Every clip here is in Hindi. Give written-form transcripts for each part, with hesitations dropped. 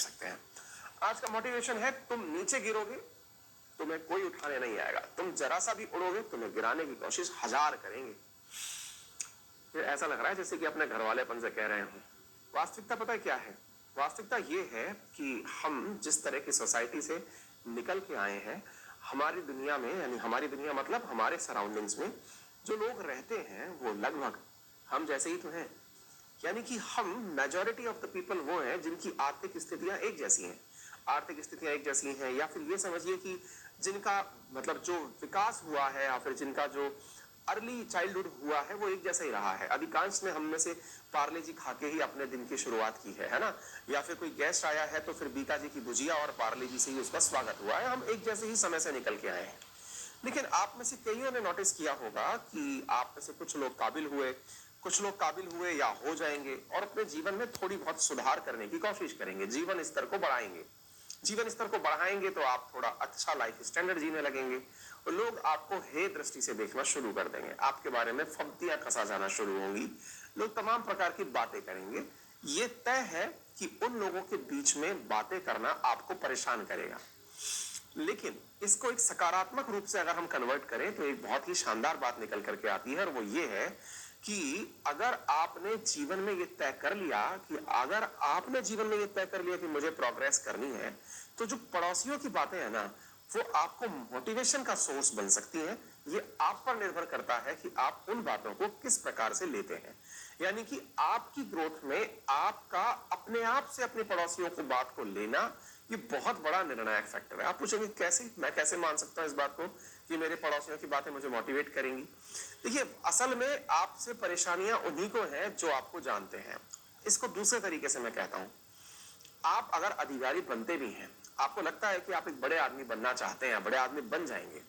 सकते हैं। आज का मोटिवेशन है, तुम नीचे गिरोगे तुम्हें कोई उठाने नहीं आएगा, तुम जरा सा भी उड़ोगे तुम्हें गिराने की कोशिश हजार करेंगे। फिर ऐसा लग रहा है जैसे कि अपने घर वालेपन से कह रहे हो। वास्तविकता पता है क्या है? वास्तविकता ये है कि हम जिस तरह की सोसाइटी से निकल के आए हैं, हमारी दुनिया में, यानी हमारी दुनिया मतलब हमारे सराउंडिंग्स में जो लोग रहते हैं वो लगभग हम जैसे ही तो हैं। यानी कि हम मेजॉरिटी ऑफ द पीपल वो हैं जिनकी आर्थिक स्थितियां एक जैसी हैं। आर्थिक स्थितियां एक जैसी हैं, या फिर ये समझिए कि जिनका मतलब जो विकास हुआ है या फिर जिनका जो अर्ली चाइल्डहुड हुआ है वो एक जैसा ही रहा है। अधिकांश ने हम में से पार्ले जी खा के ही अपने दिन की शुरुआत की है ना? या फिर कोई गेस्ट आया है तो फिर बीका जी की भुजिया और पार्ले जी से ही उसका स्वागत हुआ है। हम एक जैसे ही समय से निकल के आए हैं। लेकिन आप में से कईयों ने नोटिस किया होगा कि आप में से कुछ लोग काबिल हुए, कुछ लोग काबिल हुए या हो जाएंगे और अपने जीवन में थोड़ी बहुत सुधार करने की कोशिश करेंगे, जीवन स्तर को बढ़ाएंगे। जीवन स्तर को बढ़ाएंगे तो आप थोड़ा अच्छा लाइफ स्टैंडर्ड जीने लगेंगे और लोग आपको हे दृष्टि से देखना शुरू कर देंगे, आपके बारे में फब्तियां कसा जाना शुरू होंगी, लोग तमाम प्रकार की बातें करेंगे। ये तय है कि उन लोगों के बीच में बातें करना आपको परेशान करेगा। लेकिन इसको एक सकारात्मक रूप से अगर हम कन्वर्ट करें तो एक बहुत ही शानदार बात निकल करके आती है और वो ये है कि अगर आपने जीवन में ये तय कर लिया कि मुझे प्रोग्रेस करनी है, तो जो पड़ोसियों की बातें हैं ना, वो आपको मोटिवेशन का सोर्स बन सकती हैं। ये आप पर निर्भर करता है कि आप उन बातों को किस प्रकार से लेते हैं। यानी कि आपकी ग्रोथ में आपका अपने आप से अपने पड़ोसियों को बात को लेना, ये बहुत बड़ा निर्णायक फैक्टर है। आप पूछेंगे कैसे, मैं कैसे मान सकता हूं इस बात को कि मेरे पड़ोसियों की बातें मुझे मोटिवेट करेंगी? देखिए, असल में आपसे परेशानियां उन्हीं को हैं जो आपको जानते हैं। इसको दूसरे तरीके से मैं कहता हूं, आप अगर अधिकारी बनते भी हैं, आपको लगता है कि आप एक बड़े आदमी बनना चाहते हैं, बड़े आदमी बन जाएंगे।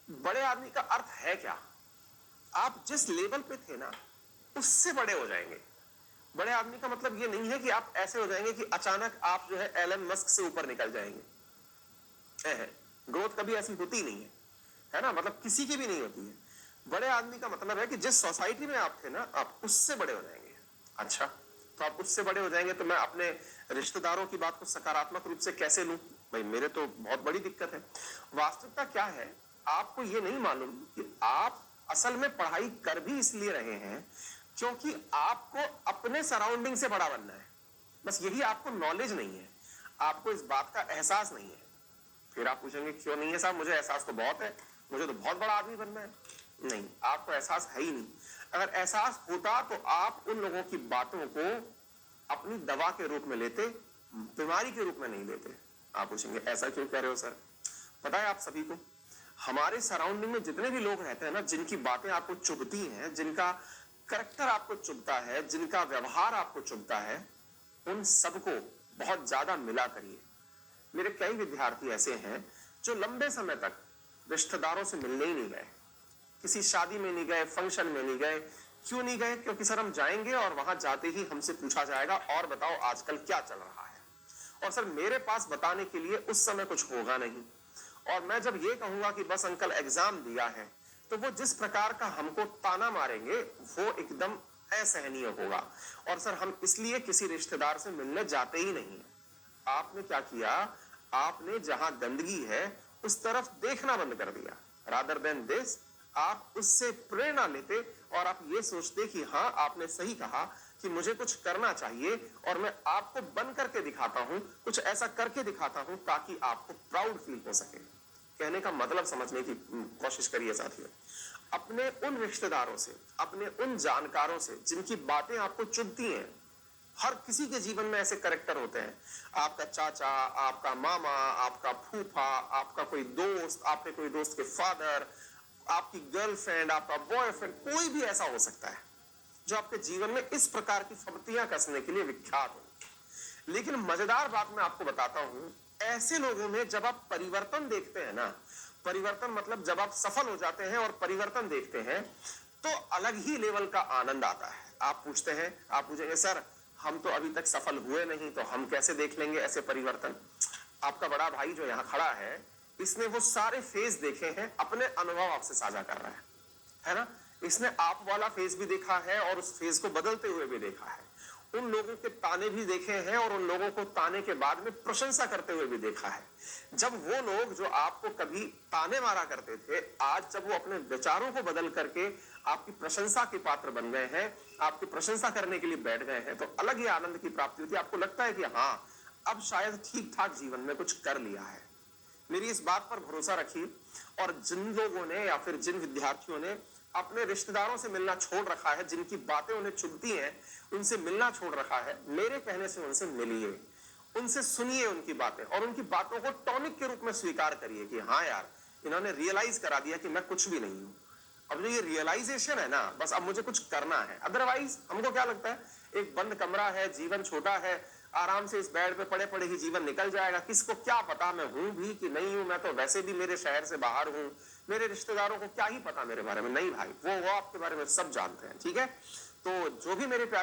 बड़े आदमी का अर्थ है क्या? आप जिस लेवल पे थे ना, उससे बड़े हो जाएंगे। बड़े आदमी का मतलब ये नहीं है कि आप ऐसे हो जाएंगे कि अचानक आप जो है एलन मस्क से ऊपर निकल जाएंगे। ग्रोथ कभी ऐसी होती नहीं है ना? मतलब किसी की भी नहीं होती है। बड़े आदमी का मतलब है कि जिस सोसाइटी में आप थे ना, आप उससे बड़े हो जाएंगे। अच्छा, तो आप उससे बड़े हो जाएंगे तो मैं अपने रिश्तेदारों की बात को सकारात्मक रूप से कैसे लूं? भाई, मेरे तो बहुत बड़ी दिक्कत है। वास्तविकता क्या है, आपको ये नहीं मालूम कि आप असल में पढ़ाई कर भी इसलिए रहे हैं क्योंकि आपको अपने सराउंडिंग से बड़ा बनना है। बस यही आपको नॉलेज नहीं है, आपको इस बात का एहसास नहीं है। फिर आप पूछेंगे क्यों नहीं है साहब, मुझे एहसास तो बहुत है, मुझे तो बहुत बड़ा आदमी बनना है। नहीं, आपको एहसास है ही नहीं। अगर एहसास होता तो आप उन लोगों की बातों को अपनी दवा के रूप में लेते, बीमारी के रूप में नहीं लेते। आप पूछेंगे ऐसा क्यों कह रहे हो सर? पता है आप सभी को, हमारे सराउंडिंग में जितने भी लोग रहते हैं ना, जिनकी बातें आपको चुभती हैं, जिनका करेक्टर आपको चुभता है, जिनका व्यवहार आपको चुभता है, उन सबको बहुत ज्यादा मिला करिए। मेरे कई विद्यार्थी ऐसे हैं जो लंबे समय तक रिश्तेदारों से मिलने ही नहीं गए, किसी शादी में नहीं गए, फंक्शन में नहीं गए। क्यों नहीं गए? क्योंकि सर हम जाएंगे और वहां जाते ही हमसे पूछा जाएगा और बताओ आजकल क्या चल रहा है, और सर मेरे पास बताने के लिए उस समय कुछ होगा नहीं। और मैं जब ये कहूंगा कि बस अंकल एग्जाम दिया है, तो वो जिस प्रकार का हमको ताना मारेंगे वो एकदम असहनीय होगा। और सर हम इसलिए किसी रिश्तेदार से मिलने जाते ही नहीं। आपने क्या किया? आपने जहां गंदगी है उस तरफ देखना बंद कर दिया। रादर देन दिस, आप उससे प्रेरणा लेते और आप ये सोचते कि हाँ, आपने सही कहा कि मुझे कुछ करना चाहिए और मैं आपको बन करके दिखाता हूं, कुछ ऐसा करके दिखाता हूं ताकि आपको प्राउड फील हो सके। कहने का मतलब समझने की कोशिश करिए साथियों। अपने उन रिश्तेदारों से, अपने उन जानकारों से जिनकी बातें आपको चुभती हैं, हर किसी के जीवन में ऐसे कैरेक्टर होते हैं। आपका चाचा, आपका मामा, आपका फूफा, आपका कोई दोस्त, आपके कोई दोस्त के फादर, आपकी गर्लफ्रेंड, आपका बॉयफ्रेंड, कोई भी ऐसा हो सकता है जो आपके जीवन में इस प्रकार की फब्तियां कसने के लिए विख्यात हो। लेकिन मजेदार बात मैं आपको बताता हूं, ऐसे लोगों में जब आप परिवर्तन देखते हैं ना, परिवर्तन मतलब जब आप सफल हो जाते हैं और परिवर्तन देखते हैं, तो अलग ही लेवल का आनंद आता है। आप पूछेंगे सर हम तो अभी तक सफल हुए नहीं, तो हम कैसे देख लेंगे ऐसे परिवर्तन? आपका बड़ा भाई जो यहाँ खड़ा है, इसने वो सारे फेज देखे हैं, अपने अनुभव आपसे साझा कर रहा है ना? इसने आप वाला फेज भी देखा है और उस फेज को बदलते हुए भी देखा है। उन लोगों के ताने भी देखे हैं और उन लोगों को ताने के बाद में प्रशंसा करते हुए भी देखा है। जब वो लोग जो आपको कभी ताने मारा करते थे, आज जब वो अपने विचारों को बदल करके आपकी प्रशंसा के पात्र बन गए हैं, आपकी प्रशंसा करने के लिए बैठ गए हैं, तो अलग ही आनंद की प्राप्ति होती है। आपको लगता है कि हाँ, अब शायद ठीक ठाक जीवन में कुछ कर लिया है। मेरी इस बात पर भरोसा रखिए। और जिन लोगों ने या फिर जिन विद्यार्थियों ने अपने रिश्तेदारों से मिलना छोड़ रखा है, जिनकी बातें उन्हें चुभती हैं, उनसे मिलना छोड़ रखा है, मेरे कहने से उनसे मिलिए, उनसे सुनिए उनकी बातें और उनकी बातों को टॉनिक के रूप में स्वीकार करिए कि हाँ यार, इन्होंने रियलाइज करा दिया कि मैं कुछ भी नहीं हूं। अब जो ये रियलाइजेशन है ना, बस अब मुझे कुछ करना है। अदरवाइज हमको क्या लगता है, एक बंद कमरा है, जीवन छोटा है, आराम से इस बेड पे पड़े पड़े ही जीवन निकल जाएगा, किसको क्या पता मैं हूं भी कि नहीं हूं, मैं तो वैसे भी मेरे शहर से बाहर हूं, मेरे रिश्तेदारों को क्या ही पता मेरे बारे में। नहीं भाई, वो आपके बारे में सब जानते हैं, ठीक है। तो जो भी मेरे प्यारे